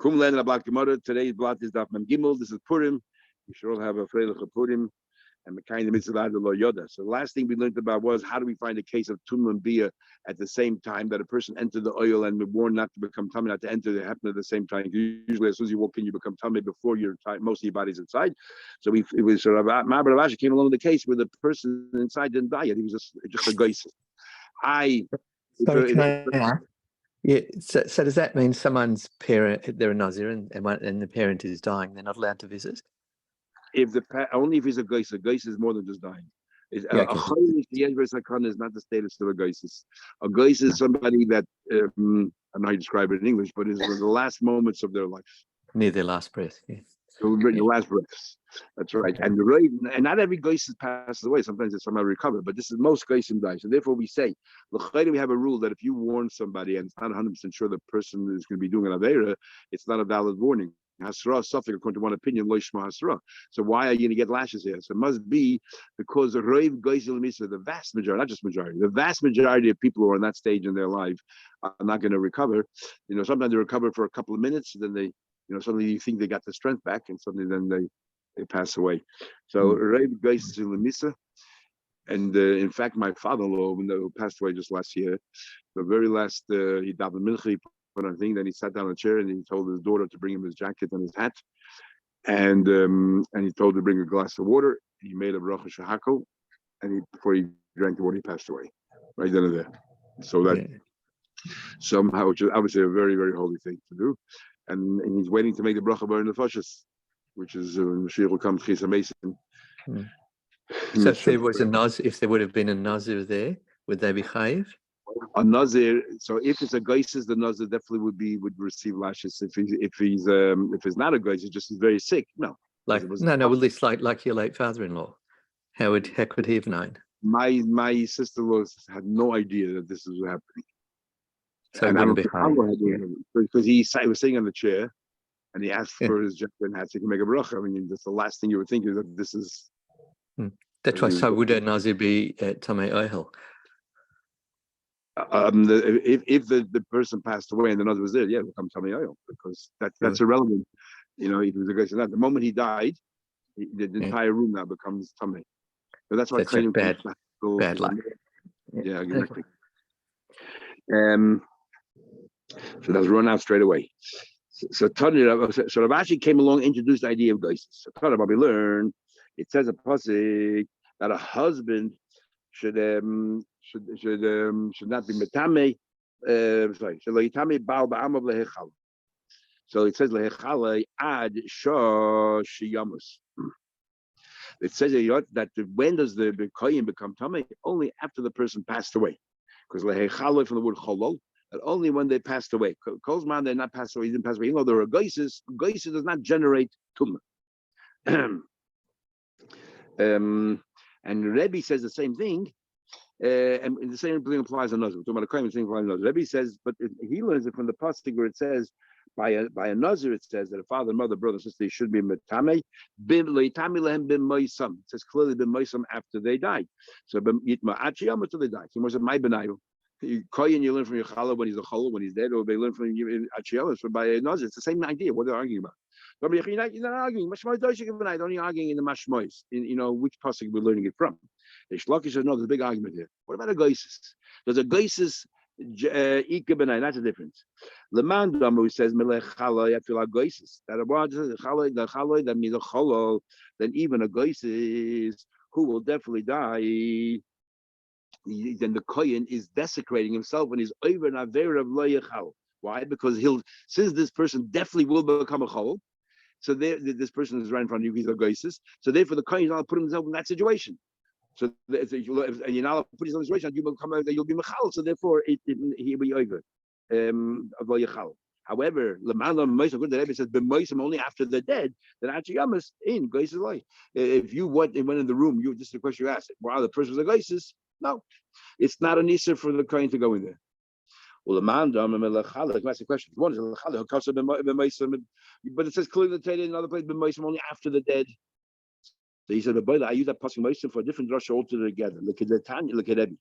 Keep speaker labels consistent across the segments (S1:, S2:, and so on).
S1: Today's blot is Daf Mem Gimel. This is Purim. We should all have a Freilich of Purim and Mekayim the Mitzvah Lo Yoda. So the last thing we learned about was how do we find a case of Tumah and Bia at the same time, that a person entered the oil and was warned not to become tummy, not to enter. They happen at the same time. Usually, as soon as you walk in, you become tummy before your time. Most of your body's inside. So it was sort of Ma'aber Rav Ashi came along with the case where the person inside didn't die yet. He was just a geis.
S2: Yeah. So does that mean someone's parent, they're a Nazir, and the parent is dying, they're not allowed to visit?
S1: Only if he's a geis is more than just dying. A chayil is not the status of a geis. A geis is somebody that I don't know how you describe it in English, but is the last moments of their life,
S2: near their last breath. Yeah.
S1: The last breaths. That's right. And not every geis passes away. Sometimes it's somehow recovered, but this is most geis die. So therefore, we say we have a rule that if you warn somebody and it's not 100% sure the person is going to be doing an avera, it's not a valid warning. Hasra suffix, according to one opinion, lo yishma hasra. So why are you going to get lashes here? So it must be because the roiv geisel misa, the vast majority, not just majority, the vast majority of people who are in that stage in their life are not going to recover. Sometimes they recover for a couple of minutes, then they, suddenly you think they got the strength back, and suddenly then they pass away. So roiv geisel misa, and in fact, my father-in-law, who passed away just last year, the very last he davened mincha. But I think then he sat down in a chair and he told his daughter to bring him his jacket and his hat, and he told her to bring a glass of water. He made a bracha shahakol, and before he drank the water, he passed away right then and there. So that somehow, which is obviously a very, very holy thing to do, and he's waiting to make the bracha bar in the fashas, which is when Mashiach will come chisa mason.
S2: So if there was if there would have been a nazir there, would they be chayiv?
S1: A Nazir, so if it's a geisis, the Nazir definitely would receive lashes. If he's not a geisis, just is very sick. No,
S2: well, this like your late father-in-law. How could he have known?
S1: My sister-in-law had no idea that this was happening.
S2: So it wouldn't be
S1: because he was sitting on the chair, and he asked for his jacket and hat so he can make a bracha. I mean, that's the last thing you would think is that this is.
S2: That's why. So would a Nazir be tamei ohel?
S1: If the person passed away and the Nazir was there, it would come tamei oil, because that's irrelevant. If he was a guy, the moment he died, the entire room now becomes tamei. So that's why
S2: bad luck.
S1: Yeah, exactly. So that's run out straight away. So Rav Ashi came along, introduced the idea of geisis. So we learn, it says a pasuk that a husband should not be metame. So it says lehechale ad shiyamus. It says that when does the kohen become tame? Only after the person passed away, because lehechale from the word cholol, that only when they passed away. Kolzman they're not passed away. He didn't pass away. Even though there are geises does not generate tumah. And Rebbe says the same thing. And the same thing applies on Nazir. We're talking about a kohen, the same applies on Nazir. Rebbe says, but he learns it from the pasuk where it says, by a Nazir, it says that a father, mother, brother, sister should be metame. It says clearly bim moisam after they died. So yitma achiyam until they died. He was my benayu. Kohen, you learn from your challah when he's a challah, when he's dead, or they learn from achiyam. So by a Nazir, it's the same idea. What they're arguing about. You're not arguing. Only arguing in the mashmois. Which pasuk we're learning it from. The Shloki says no. There's a big argument here. What about a geisis? Does a geisis ika benai? That's a difference. Leman Damu says melech chaloi afil geisis. That a word says chaloi that means a chalol. Then even a geisis who will definitely die. Then the kohen is desecrating himself when he's over an aver of lo yechal. Why? Because since this person definitely will become a chol. So this person is right in front of you. He's a geisis. So therefore, the kohen is not to put himself in that situation. So if you're not allowed to put yourself in a situation, you'll be mechal. So therefore, he'll be over of lo yechal. However, the Rebbe says b'moisam only after they're dead. Then actually yamas in geisis life. If you went in the room, this is the question you asked. Wow, the person was a geisis. No, it's not an issur for the kohen to go in there. Well, the man that's the question. One is but it says clearly in another place only after the dead. So he said, I use that passing moisture for a different drasha altogether. Look at Rebbe.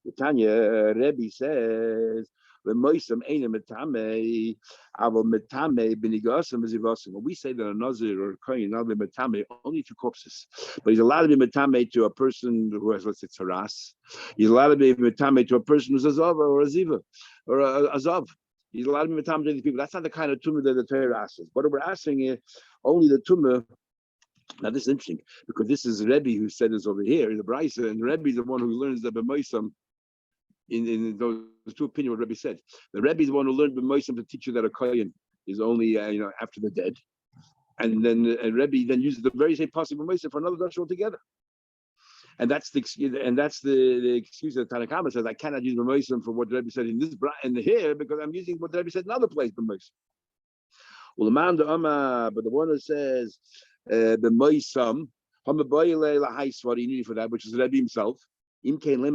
S1: The Tanya, Rebbe says, When we say that a Nazir or a Kohen not be metame only to corpses, but he's allowed to be metame to a person who has, let's say, tzaras. He's allowed to be metame to a person who's a zav or a ziva or a zav. He's allowed to be metame to these people. That's not the kind of tumah that the Torah asks. What we're asking is only the tumah. Now this is interesting because this is Rebbe who said this over here in the Brisa, and Rebbe is the one who learns the b'moisam. In those two opinions, what Rebbe said, the Rebbe is the one who learned b'moisam to teach you that a kohen is only after the dead, and then Rebbe then uses the very same possible b'moisam for another dashah altogether, and that's the excuse that Tanakama says I cannot use b'moisam for what Rebbe said in this and here because I'm using what Rebbe said in another place b'moisam. Well, the man but the one who says the Moisam, what he needed for that, which is Rebbe himself. Interesting, why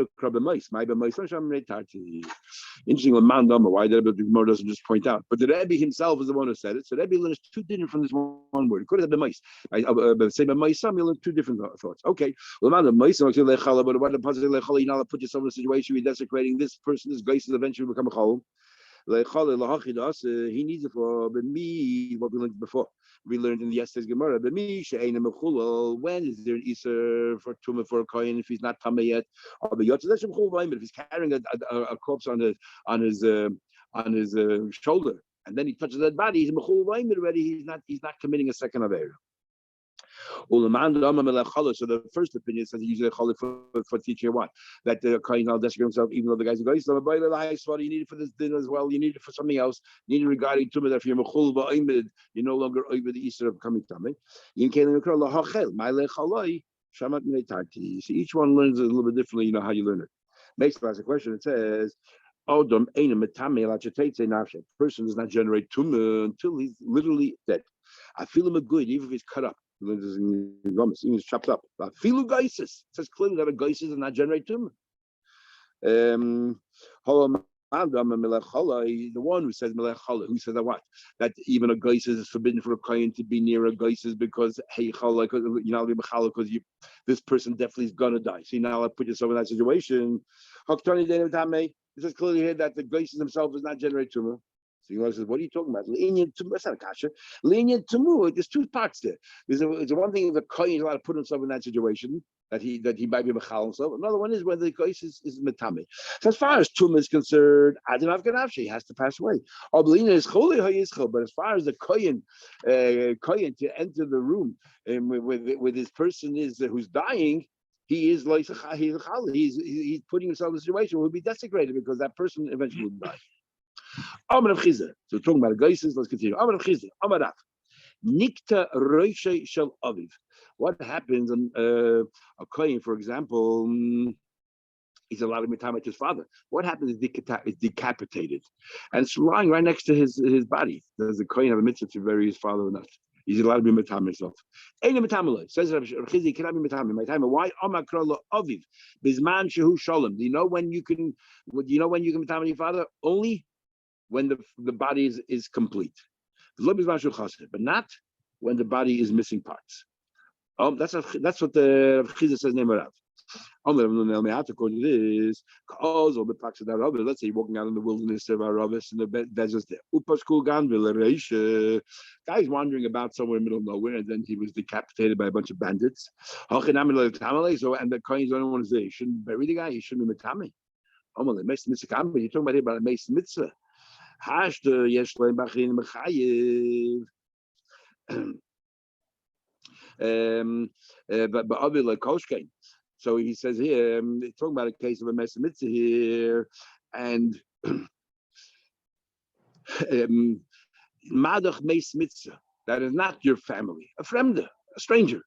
S1: the Gemara doesn't just point out. But the Rebbe himself is the one who said it. So Rebbe learns two different from this one word. It could have been Mois. Say by Moisam, you learn two different thoughts. Okay. Well, man, the Moisam, but what the positive you now put yourself in a situation where you're desecrating this person, this grace is eventually become a cholom. He needs it for me, what we learned before. We learned in the yesterday's Gemara, when is there an Easter for Tumah for a Kohen if he's not Tameh yet? If he's carrying a corpse on his shoulder and then he touches that body, he's Mechul already, he's not committing a second Avera. So the first opinion says he uses a cholif for teaching what? That the Kohen will desecrate himself, even though the guy's a guy. So you need it for this dinner as well. You need it for something else. You need it regarding tumah that if you're mechul ba'imid, you're no longer over the Easter of coming tamei. So each one learns it a little bit differently. You know how you learn it. Next class, a question. It says, person does not generate tumah until he's literally dead. I feel him a good, even if he's cut up. Even chopped up. Filu geises. It says clearly that a geises does not generate tumah. The one who says melech chala, who says that what? That even a geises is forbidden for a kohen to be near a geises because hey chala, because this person definitely is gonna die. So now I put yourself in that situation. It says clearly here that the geises himself does not generate tumah. So he says, what are you talking about? Lenient tumu. That's not a kasha. Lenient tumu. There's two parts there. There's one thing if the kohen is allowed to put himself in that situation that he might be mechal himself. Another one is whether the kohen is metame. So as far as tumah is concerned, adinav ganavshi, he has to pass away. But as far as the kohen to enter the room with his person is who's dying. He is like he's putting himself in a situation where he'll be desecrated because that person eventually will die. So we're talking about geises. Let's continue. Nikta roishe shel aviv. What happens on a kohen, for example, he's allowed to be with his father. What happens is decapitated, and it's lying right next to his body. Does the kohen have a mitzvah to bury his father or not? He's allowed to be metam himself. Says Rabbi Chizi, cannot be metam. My time. Why amakrolo aviv bizman shehu shalom? Do you know when you can? Do you know when you can metam your father? Only when the body is complete. But not when the body is missing parts. That's what the Chizah says name of. According to this, let's say you're walking out in the wilderness of Arabis and the desert's there. Guy's wandering about somewhere in the middle of nowhere, and then he was decapitated by a bunch of bandits. So, and the Kohen's the only one who's there. You shouldn't bury the guy, he shouldn't be metame. You're talking about here about a mace mitzvah. So he says here, talking about a case of a mesa mitzvah here, and madach meis mitzvah, that is not your family, a fremde, a stranger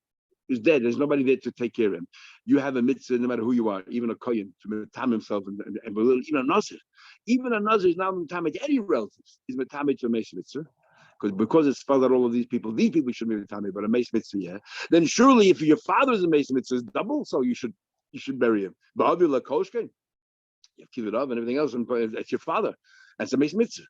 S1: who's dead. There's nobody there to take care of him. You have a mitzvah, no matter who you are, even a kohen, to metam himself, and even a nazir. Even a nazir is now metam to any relatives. He's metam to a meis mitzvah. Because it's spelled out all of these people should be metam, but a meis mitzvah, yeah. Then surely, if your father is a meis mitzvah, it's double, so you should bury him. But you have kibbutz and everything else, and it's your father. That's a meis mitzvah.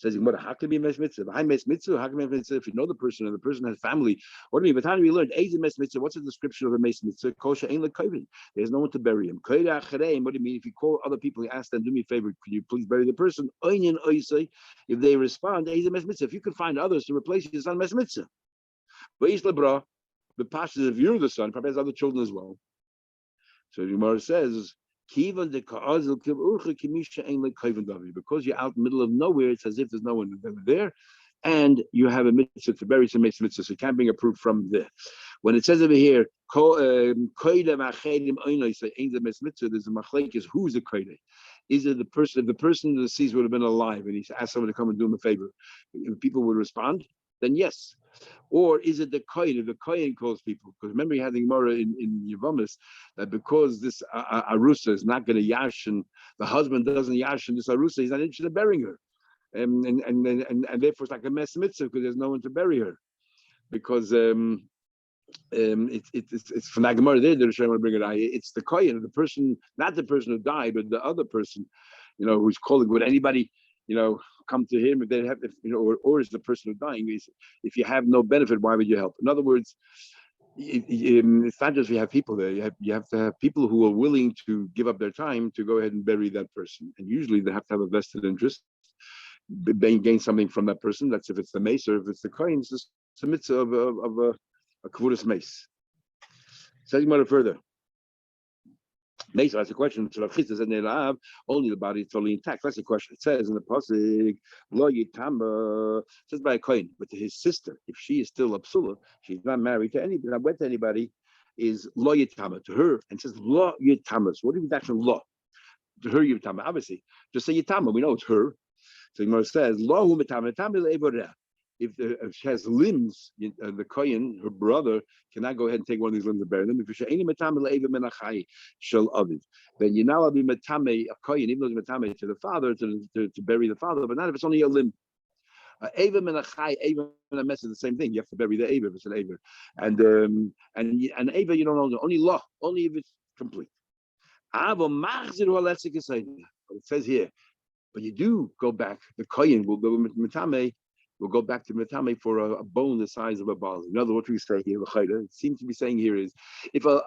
S1: Says how can be mes mitzvah? Behind mes mitzvah, how can be mes mitzvah? If you know the person and the person has family, what do you mean? By the time we learned mes mitzvah, what's the description of a mes mitzvah? Kosher ain't like kovin. There's no one to bury him. What do you mean? If you call other people, you ask them, do me a favor, could you please bury the person? If they respond, mes mitzvah. If you could find others to replace you, it's not mes mitzvah. But the pastor, if you're the son, probably has other children as well. So the Gemara says, because you're out in the middle of nowhere, it's as if there's no one there, and you have a mitzvah to bury some mitzvah, so you can't bring a proof from there. When it says over here, there's a machlekes, who's the koide? Is it the person? If the person that sees would have been alive and he asked someone to come and do him a favor, if people would respond, then yes. Or is it the kohen? If the kohen calls people, because remember you had the Gemara in Yevamis that because this arusa is not going to yashin, the husband doesn't yashin this arusa, he's not interested in burying her, and therefore it's like a mes mitzvah because there's no one to bury her, because it's from that Gemara there. The Rishonim want to bring it out. It's the kohen, the person, not the person who died, but the other person, who's calling. Would anybody, come to him if they have, or is the person who's dying? If you have no benefit, why would you help? In other words, it's not just you have people there. You have to have people who are willing to give up their time to go ahead and bury that person, and usually they have to have a vested interest, gain something from that person. That's if it's the mace, or if it's the kohen, it's just a mitzvah of a kvuras mace. Says more further. Mace, that's a question. Only the body is totally intact. That's the question. It says in the pasuk, lo yitama, says by a kohen, but to his sister, if she is still a psula, she's not married to anybody, not wed to anybody, is lo yitama to her, and says lo yitama. So what do you mean that's lo? To her yitama, obviously. Just say yitama. We know it's her. So Gemara says lo hu mitama levoreh. If she has limbs, the kohen, her brother, cannot go ahead and take one of these limbs and bury them. If then you're not allowed to be metame a kohen, even though it's metame to the father, to bury the father, but not if it's only a limb. Eva menachai, Eva and a mess is the same thing. You have to bury the Eva if it's an Eva, and Eva you don't own it. Only law, only if it's complete. It says here, but you do go back. The kohen will go with metame. We'll go back to Metame for a bone the size of a ball. In other words, what we say here, it seems to be saying here is, if a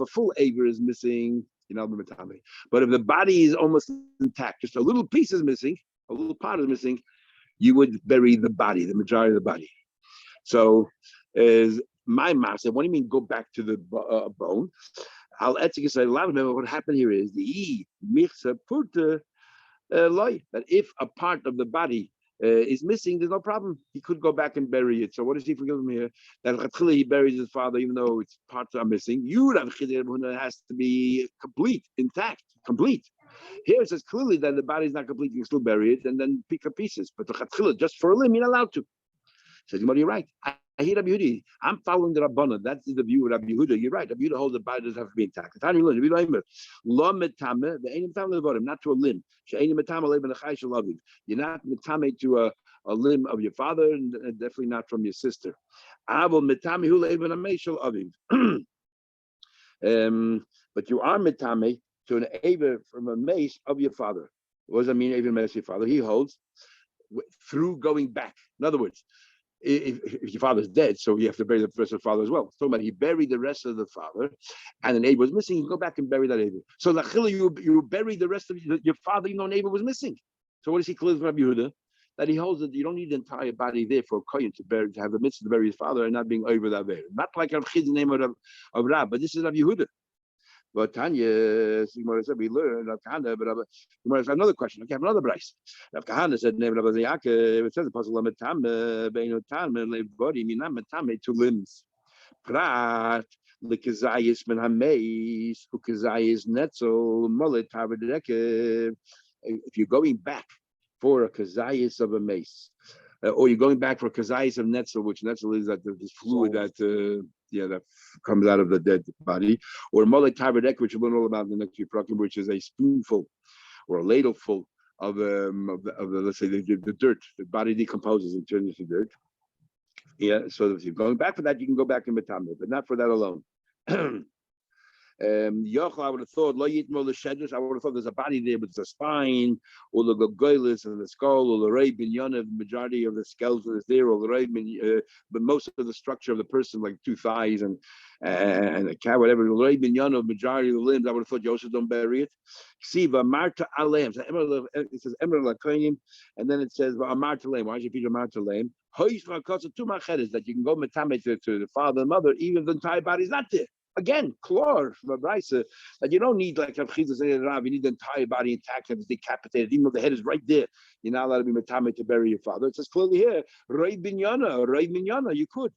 S1: full aver is missing, the Metame. But if the body is almost intact, just a little piece is missing, a little part is missing, you would bury the body, the majority of the body. So, is my master, what do you mean go back to the bone? I'll say, remember what happened here is the that if a part of the body is missing, there's no problem. He could go back and bury it. So what does he forgive him here? That he buries his father, even though its parts are missing. It has to be complete, intact, complete. Here it says clearly that the body is not complete. You can still bury it and then pick up pieces. But the just for a limb, you're not allowed to. Says, you're right. I hear Rabbi Yehudi. I'm following the Rabbana. That's the view of Rabbi Yehuda. You're right. Rabbi Yehuda holds the body doesn't have to be intact. Not to a limb. You're not metame to a limb of your father, and definitely not from your sister. But you are metame to an aver from a mace of your father. What does that mean, aver mace of your father? He holds through going back. In other words, if your father's dead, so you have to bury the rest of the father as well. So he buried the rest of the father, and an Abel was missing. You go back and bury that Abel. So you bury the rest of your father, even though an Abel was missing. So what does he clear from Rabbi Yehuda? That he holds that you don't need the entire body there for a kohen to have the mitzvah to bury his father and not being over that there. Not like Rav Chid's name of Rab, but this is Rabbi Yehuda. But Tanya, we learned Rav Kahana, but Gemara has another question. Okay, I have another brace. Rav Kahana said, "Name Rabbi Yaakov." It says the pasuk "Lametame beinu tame lebody minam metame two limbs." Prat lekazayis min hameis ukazayis netzel molet havedeke. If you're going back for a kazayis of a mace, or you're going back for a kazayis of netzel, which netzel is that this fluid that that comes out of the dead body, or molet taberek, which we'll learn all about in the next few prakim, which is a spoonful or a ladleful of the let's say the dirt. The body decomposes and turns into dirt. Yeah, so if you're going back for that, you can go back in Matame, but not for that alone. Yochel, I would have thought, Lo Yitmo L'Shedrus, I would have thought there's a body there, but there's a spine, or the Gogoilis and the skull, or the Rei Binyan, the majority of the skeleton is there, or the Rei but most of the structure of the person, like two thighs and a cat, whatever, the Rei Binyan, the majority of the limbs, I would have thought Yosef don't bury it. Ksiva Marta Alem, it says Emer Lakonim, and then it says Marta Lem. Why should you Marta Lem? Hoish Vakasa two macheres that you can go metame to the father and mother, even if the entire body is not there. Again, klor from a brisa that you don't need like Rav Chizah said, Rav, you need the entire body intact and it's decapitated, even though the head is right there. You're not allowed to be metame to bury your father. It says clearly here, Rei Binyana, or Rei Minyana, you could.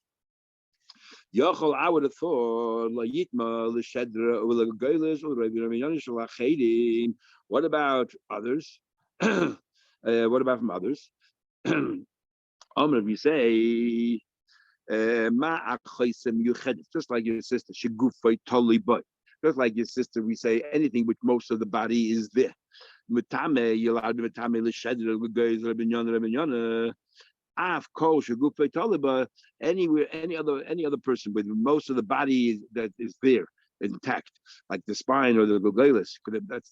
S1: Yochel, I would have thought, La Yitma, La Shedra, or La Gailis, or Rei Binyana, Shalachedim. What about others? What about from others? If you say, just like your sister, just like your sister, we say anything which most of the body is there. You're allowed to anywhere, any other person with most of the body that is there intact, like the spine or the gogelis, that's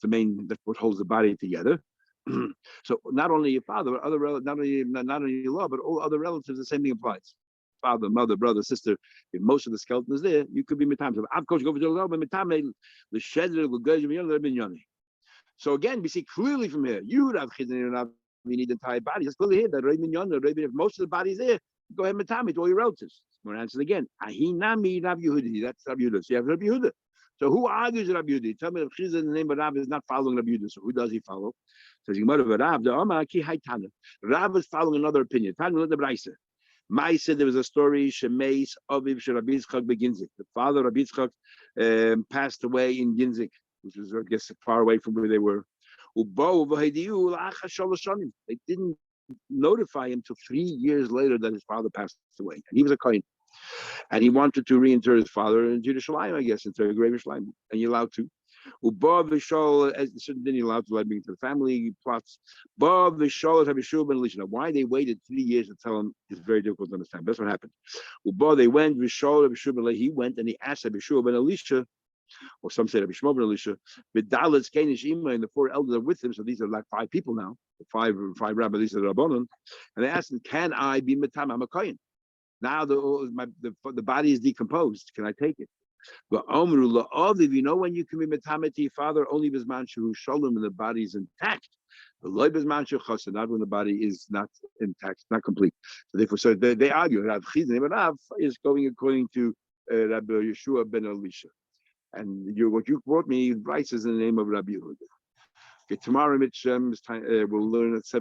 S1: what holds the body together. So not only your father, but other relatives, not only your law, but all other relatives, the same thing applies. Father, mother, brother, sister. If most of the skeleton is there, you could be mitam. So again, we see clearly from here, you need the entire body. It's clearly here that if most of the body is there, go ahead and mitam to all your relatives. More answers again. Ahinami Rav Yehudi. That's Rav Yehuda. So you have Rav Yehuda. So who argues Rav Yehudi? Tell me Rav Chizah in the name of Rav is not following Rav Yehuda. So who does he follow? Says Rav is following another opinion. Mai said there was a story. Shemeis Aviv Rabbi Yitzchak beGinzik. The father of Rabbi Yitzchak passed away in Ginzik, which was, I guess, far away from where they were. They didn't notify him till 3 years later that his father passed away, and he was a kohen, and he wanted to reinter his father in Jerusalem, I guess, into a grave Yerushalayim, and you're allowed to. Then you're allowed to let me into the family plots. Now, why they waited 3 years to tell him is very difficult to understand. That's what happened. They went, he went and he asked Rabbi Shua ben Elisha, or some say Rabbi Shmuel ben Elisha, and the 4 elders are with him, so these are like 5 people now, five rabbis, these are the Rabbanon, and they asked him, can I be metam? I'm a kohen. Now the body is decomposed. Can I take it? But you know when you can be metameh to your father, only bisman shehu shalom, when the body is intact. The loy bisman shehu chassid, not when the body is not intact, not complete. So therefore, they argue. Rav Chizah is going according to Rabbi Yeshua ben Elisha, and what you brought me writes is in the name of Rabbi Yehuda. Okay, tomorrow, Mitch, we'll learn at 7.